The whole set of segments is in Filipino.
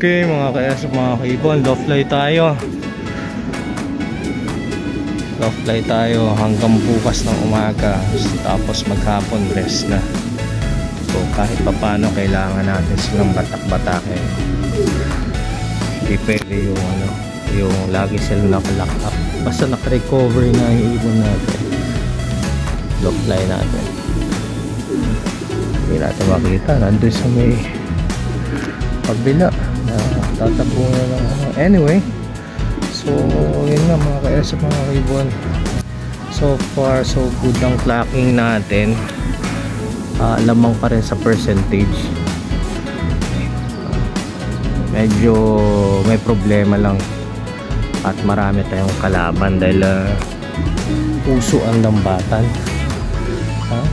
Okay mga ka-S, mga kaibon, low fly tayo. Low fly tayo hanggang bukas ng umaga. Tapos maghapon rest na. So kahit papano kailangan natin silang batak-batakin. Hindi pwede yung yung lagi silang nakalock up. Basta naka-recover na yung ibon natin. Low fly natin. Hindi natin makita. Nandun sa may pabila na tatakbo na lang. Anyway, so yun nga mga ka-S, mga kaibon. So far so good ang clocking natin. Lamang pa rin sa percentage. Medyo may problema lang at marami tayong kalaban dahil puso ang lambatan.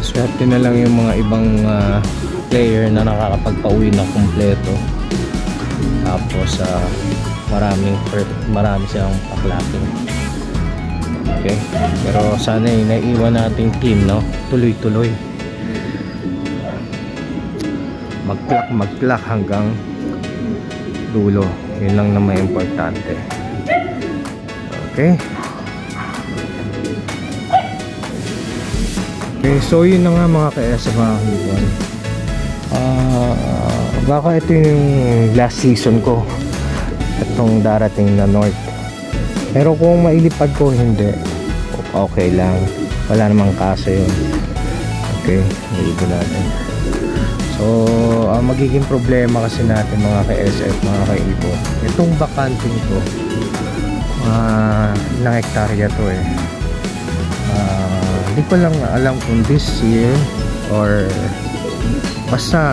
Swerte na lang yung mga ibang player na nakakapagpauwi na kumpleto. Tapos marami silang paklaking. Okay, pero sana naiiwan nating team, no, tuloy-tuloy, mag-clock hanggang dulo. Yun lang na may importante. Okay. Okay, so yun na nga mga ka-S, mga kaibon. Baka ito yung last season ko, itong darating na North. Pero kung mailipad ko, hindi, okay lang, wala namang kaso yun. Okay, maibon natin. So ang magiging problema kasi natin mga ka-SF, mga kaibon, itong bakanting to, ilang hektarya to eh. Hindi ko lang alam kung this year or basta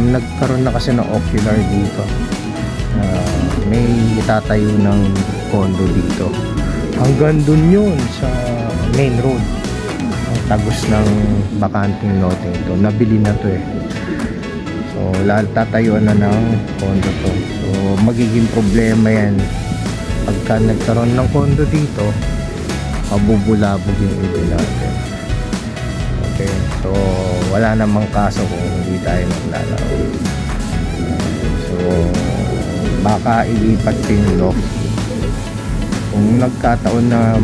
nagkaroon na kasi ng ocular dito. May itatayo ng condo dito. Hanggang dun yun sa main road. Ang tagos ng bakanting lote ito. Nabili na to eh. So tatayuan na ng condo to. So magiging problema yan. Pagka nagkaroon ng condo dito, mabubulabog yung ibig natin. Okay, so wala namang kaso kung hindi tayo maglalaro. So baka ilipat yung loft. Kung nagkataon na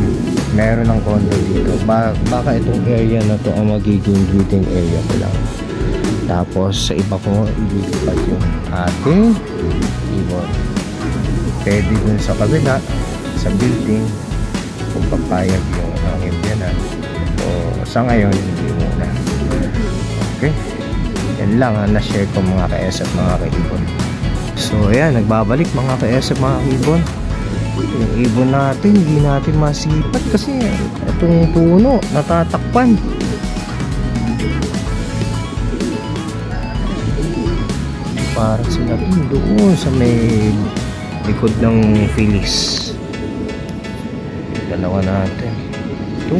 meron ng condo dito, baka itong area na to ang magiging breeding area ko lang. Tapos sa iba ko ililipat yung ating ibon. Pwede dun sa kabila, sa building, kung papayag yung Indianan. So sa ngayon hindi muna. Okay, yan lang ang na-share ko mga ka-S at mga kaibon. So ayan, nagbabalik mga ka-S at mga kaibon. Yung ibon natin hindi natin masipat kasi itong puno natatakpan. Parang sila doon sa may likod ng Phillies. Dalawa natin. Ito,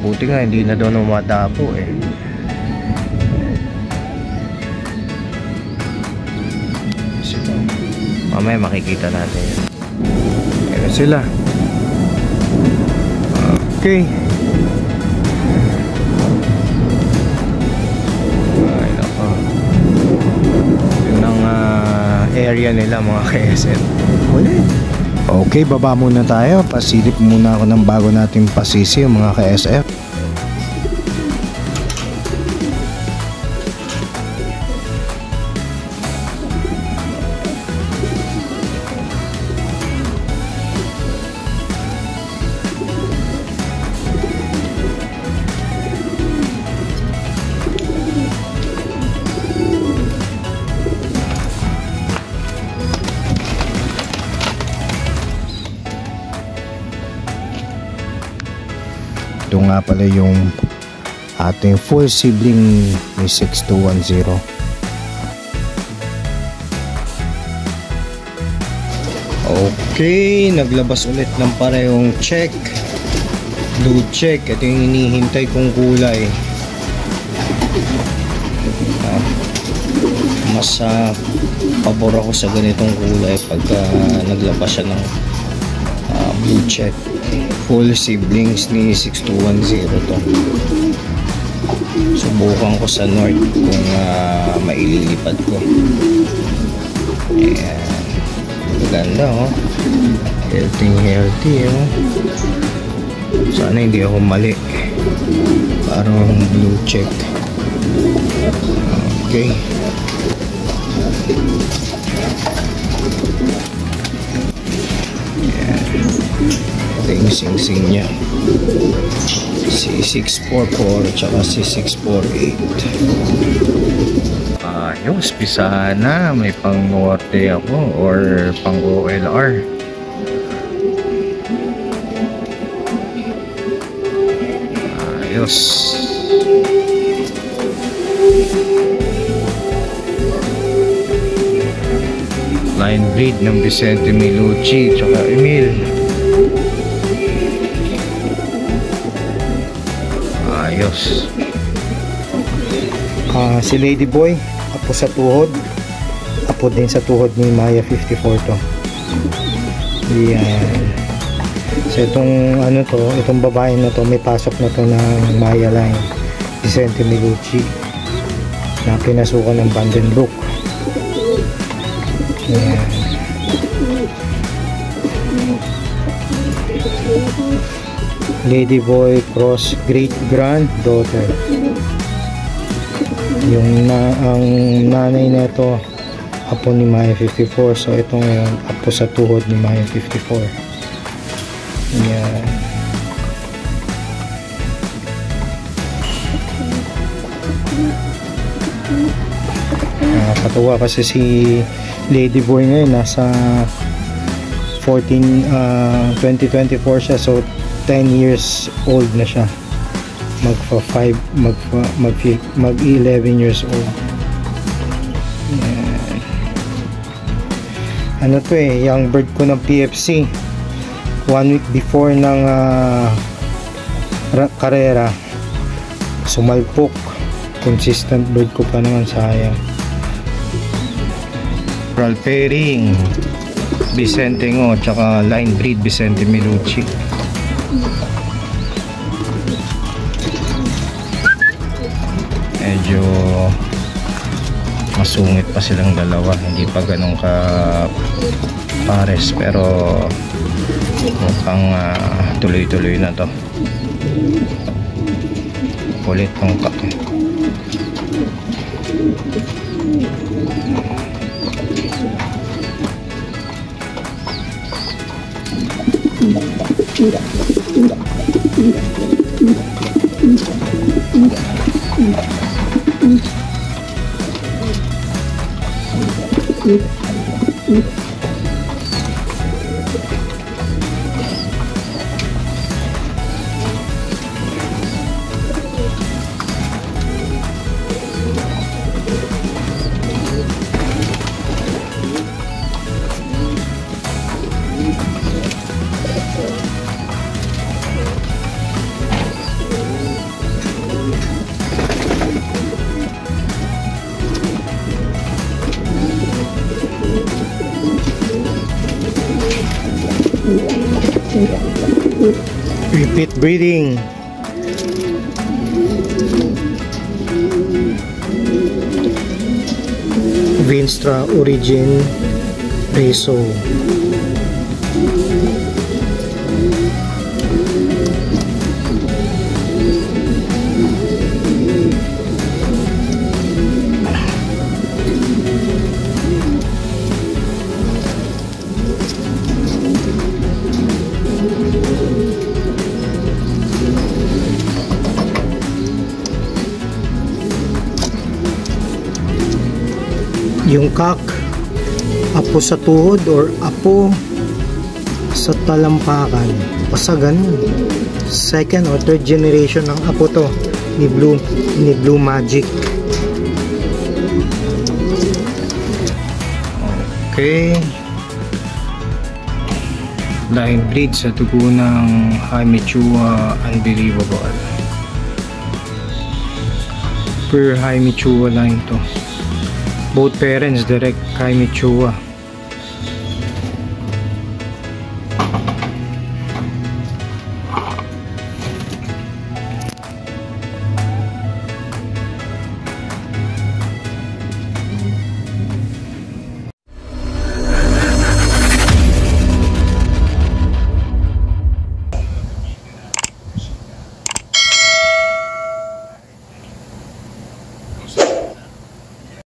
buti nga hindi na doon umadapo eh. Sila, mamaya makikita natin yan. Ayan sila. Okay. Ay nako, yun ang area nila mga KSN. Ulit. Okay, baba muna tayo. Pasilip muna ako ng bago nating pasisi mga ka-SF. Ito nga pala yung ating full sibling ni 6210. Okay, naglabas ulit ng parehong check, blue check. Ito yung hinihintay kong kulay. Mas pabor ako sa ganitong kulay pagka naglabas siya ng blue check. Full siblings ni 6210 to. Subukan ko sa North kung maililipad ko. Ayan. Ganda oh. Healthy oh. Sana hindi ako mali. Parang blue check. Okay. Ayan. Ito yung sing-sing niya. C644 tsaka C648. Ayos, pisahan na. May pang norte ako or pang OLR. Ayos. Line breed ng Vicente Milucci tsaka Emil. Ayos. Si Ladyboy, apo sa tuhod. Apo din sa tuhod ni Maya 54 to. Yan. So itong ano to, itong babae na to, may pasok na to ng Maya line. Vicente Milucci na pinasukan ng Vandenbroek. Yan. Ladyboy cross great granddaughter. Yung ang nanay nito apo ni Maya 54, so ito ngayon apo sa tuhod ni Maya 54. Yan. Nakakatuwa kasi si Ladyboy ngayon nasa 2024 siya, so 10 years old na siya. Mag 11 years old. Yan. Ano to eh, young bird ko ng PFC 1 week before ng karera, sumalpok. Consistent bird ko pa naman, sayang. Pearl pairing Vicente Ngo tsaka line breed Vicente Milucci. Medyo masungit pa silang dalawa, hindi pa ganun ka pares, pero mukhang tuloy-tuloy na to. Kulit ng kaki. Repeat breeding. Vinstra origin Reso. Yung kak, apo sa tuhod or apo sa talampakan, basta ganun. Second or third generation ng apo to ni Blue Magic. Okay, line breed sa tugo ng Jaime Chua Unbelievable. Per Jaime Chua line to. Both parents direct Jaime Chua.